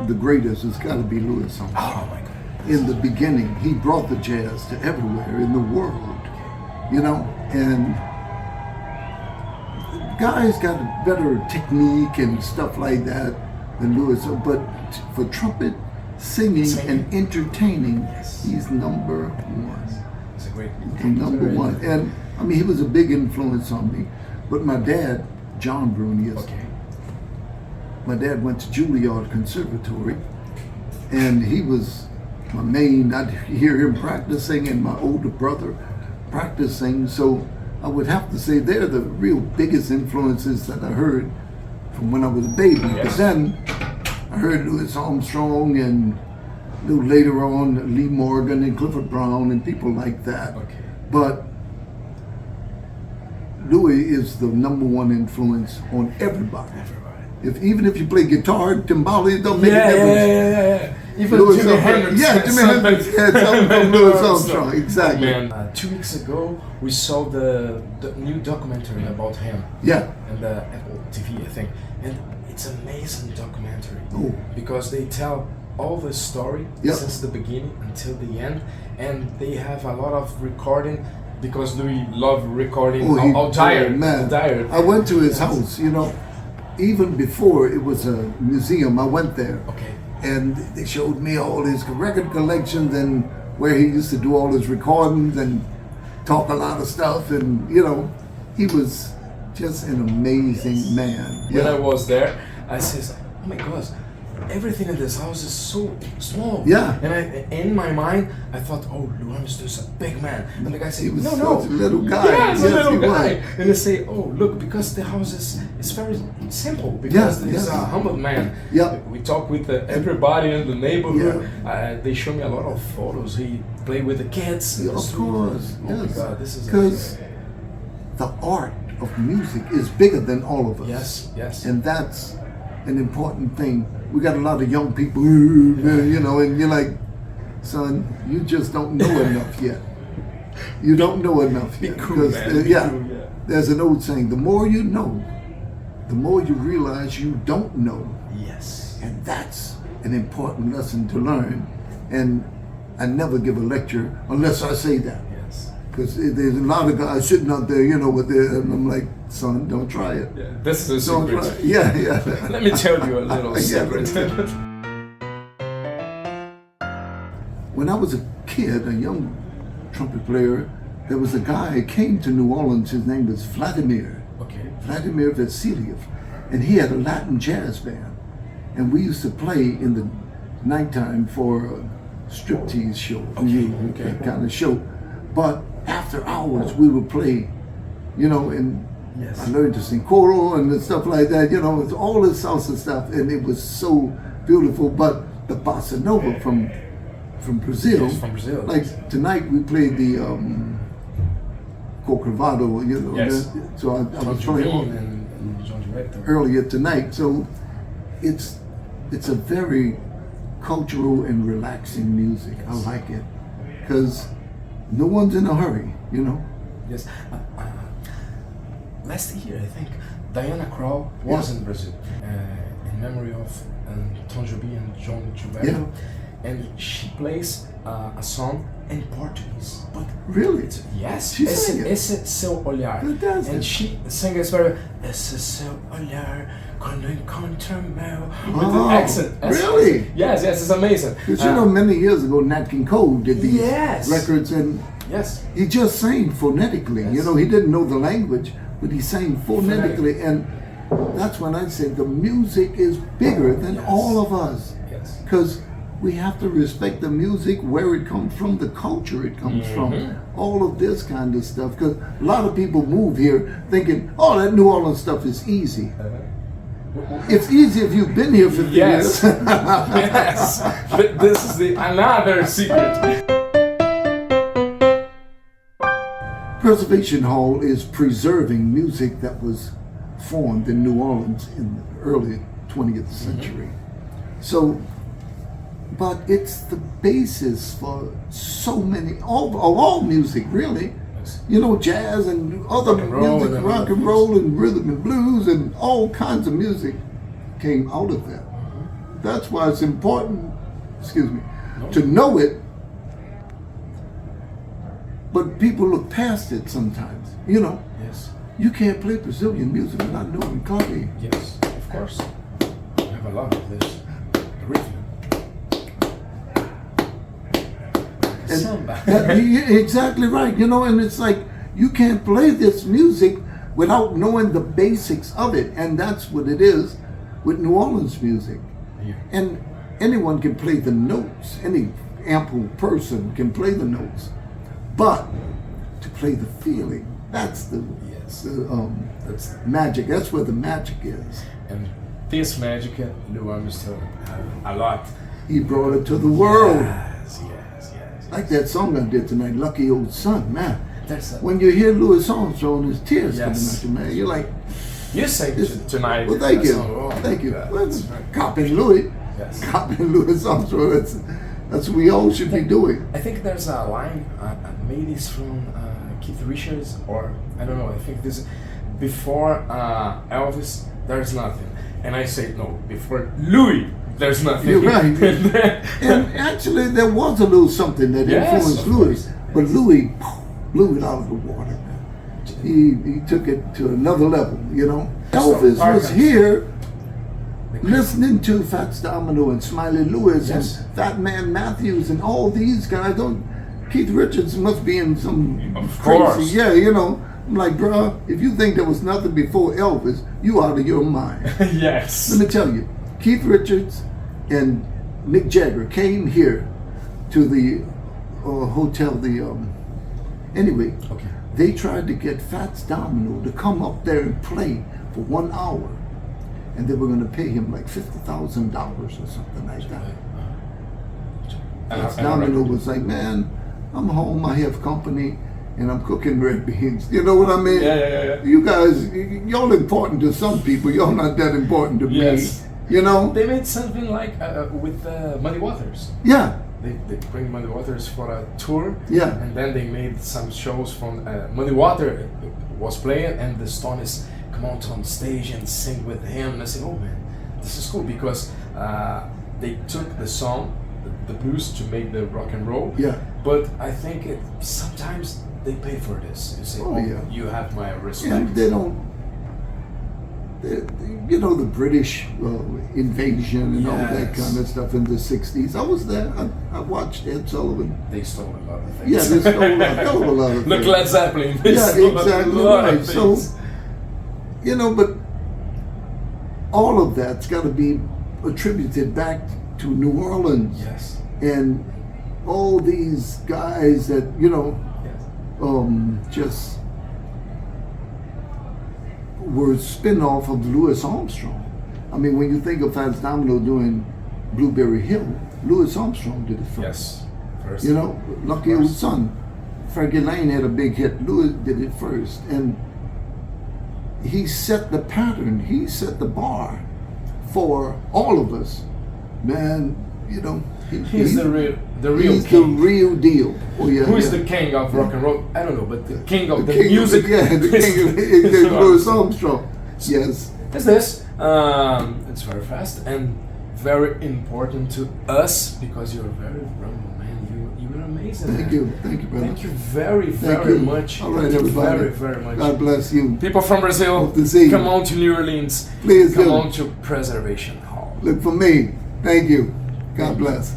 the greatest has got to be Louis Armstrong. Oh my God. In the beginning, he brought the jazz to everywhere in the world, you know, and guys got a better technique and stuff like that than Louis, but for trumpet, singing and entertaining, he's number one. He's a great Number one. And I mean, he was a big influence on me. But my dad, John Brunious, my dad went to Juilliard Conservatory, and he was my main. I'd hear him practicing and my older brother practicing. So I would have to say they're the real biggest influences that I heard from when I was a baby. But then I heard Louis Armstrong and a little later on Lee Morgan and Clifford Brown and people like that. But Louis is the number one influence on everybody. Even if you play guitar, timbali, it don't make a difference. Even Jimi Hendrix. Jimi Hendrix had something from Louis Armstrong. Exactly. Man, 2 weeks ago we saw the new documentary about him. Yeah. And the Apple TV, I think, and it's an amazing documentary because they tell all the story since the beginning until the end, and they have a lot of recording. Because Louis loved recording all tired. Man, I went to his house, you know, even before it was a museum, I went there. And they showed me all his record collections and where he used to do all his recordings and talk a lot of stuff. And, you know, he was just an amazing man. When I was there, I said, oh my gosh, everything in this house is so small. And in my mind, I thought, oh, Louis Armstrong is a big man. And the guy said, he was no. Such a little guy. Yeah, he's a little guy. And they say, oh, look, because the house is very simple. Because he's a humble man. We talk with everybody in the neighborhood. They show me a lot of photos. He played with the kids. Of course. Oh my God, this is because the art of music is bigger than all of us. Yes. And that's an important thing. We got a lot of young people, you know, and you're like, son, you just don't know enough yet. You don't know enough yet. Cool, because there's an old saying, the more you know, the more you realize you don't know. And that's an important lesson to learn. And I never give a lecture unless I say that. Because there's a lot of guys sitting out there, you know, with their, and I'm like, son, don't try it. This is a secret. Let me tell you a little secret. When I was a kid, a young trumpet player, there was a guy who came to New Orleans. His name was Vladimir. Vladimir Vasiliev. And he had a Latin jazz band. And we used to play in the nighttime for a striptease show, that kind of show. But after hours, we would play, you know, and I learned to sing choral and stuff like that, you know, it's all this salsa stuff, and it was so beautiful. But the bossa nova from Brazil, like tonight we played the Corcovado, you know, so I was playing earlier tonight. So it's a very cultural and relaxing music. I like it because no one's in a hurry, you know. Last year, I think, Diana Krall was in Brazil in memory of Tom Jobim and John Gilberto, and she plays a song in Portuguese. But really? Esse seu olhar. And she sang this very, esse seu olhar quando encontro meu, with the accent. Really? Yes, it's amazing. Because you know, many years ago, Nat King Cole did these records, and he just sang phonetically. You know, he didn't know the language, but he sang phonetically, and that's when I said the music is bigger than all of us. Because we have to respect the music, where it comes from, the culture it comes from, all of this kind of stuff. Because a lot of people move here thinking, oh, that New Orleans stuff is easy. It's easy if you've been here for 50 years. But this is another secret. Preservation Hall is preserving music that was formed in New Orleans in the early 20th century. So, but it's the basis for so many, all music really. You know, jazz and other music, rock and roll and rhythm and blues and all kinds of music came out of that. That's why it's important, excuse me, to know it. But people look past it sometimes, you know. Yes. You can't play Brazilian music without knowing clave. Yes, of course. We have a lot of this rhythm. Samba. You're exactly right, you know, and it's like you can't play this music without knowing the basics of it, and that's what it is with New Orleans music. Yeah. And anyone can play the notes, any ample person can play the notes, but to play the feeling, that's the that's magic. That's where the magic is. And this magic, Louis Armstrong had a lot. He brought it to the world. Yes. Like that song I did tonight, Lucky Old Son, man. That's when you hear Louis Armstrong, there's tears coming Yes. out you, man. You're like, you sang tonight. well, thank you. Song. Oh, Thank you. God, Well, that's right. copying Louis. Yes. Copying Louis Armstrong. That's what we all should be doing. I think there's a line, maybe it's from Keith Richards, or I don't know, I think this before Elvis, there's nothing. And I say, no, before Louis, there's nothing. You're right. And actually, there was a little something that Yes, influenced of Louis. course. But Louis blew it out of the water, man. He took it to another level, you know. Elvis was here listening to Fats Domino and Smiley Lewis and Fat Man Matthews and all these guys. Keith Richards must be in some Of crazy, course. yeah, you know. I'm like, bro, if you think there was nothing before Elvis, you out of your mind. Yes. Let me tell you, Keith Richards and Mick Jagger came here to the hotel. Anyway, Okay. they tried to get Fats Domino to come up there and play for 1 hour, and they were going to pay him like $50,000 or something like that. Fats Domino was like, man, I'm home, I have company, and I'm cooking red beans. You know what I mean? Yeah. You guys, y'all important to some people. Y'all not that important to Yes. me. You know? They made something like with Muddy Waters. Yeah. They bring Muddy Waters for a tour. Yeah. And then they made some shows from Muddy Water was playing, and the Stones come out on stage and sing with him. And I said, oh man, this is cool, because they took the song, the blues, to make the rock and roll. Yeah. But I think sometimes they pay for this. You say, you have my respect. And they don't. You know, the British invasion and all that kind of stuff in the 60s. I was there. I watched Ed Sullivan. They stole a lot of things. Yeah, they stole a lot of Look, things. Led Zeppelin. They Yeah, stole exactly a lot right. of So, things. you know, but all of that's got to be attributed back to New Orleans. Yes. And all these guys that, you know, just were spin-off of Louis Armstrong. I mean, when you think of Fats Domino doing Blueberry Hill, Louis Armstrong did it first. Yes. First. You know, Lucky Old Son. Frankie Lane had a big hit. Louis did it first. And he set the pattern. He set the bar for all of us. Man, you know. He's the real He's king. the real deal. Oh, yeah, Who is the king of rock and roll? I don't know, but the king of the king music. the king of Louis Armstrong. Yes. Is this? It's very fast and very important to us, because you're very humble, man. You're amazing. Thank man. you, brother. Thank you very much. All right, Thank you everybody. very much. God bless you. People from Brazil, Hope to see you. come on to New Orleans. Please come do. on to Preservation Hall. Look for me. Thank you. God bless.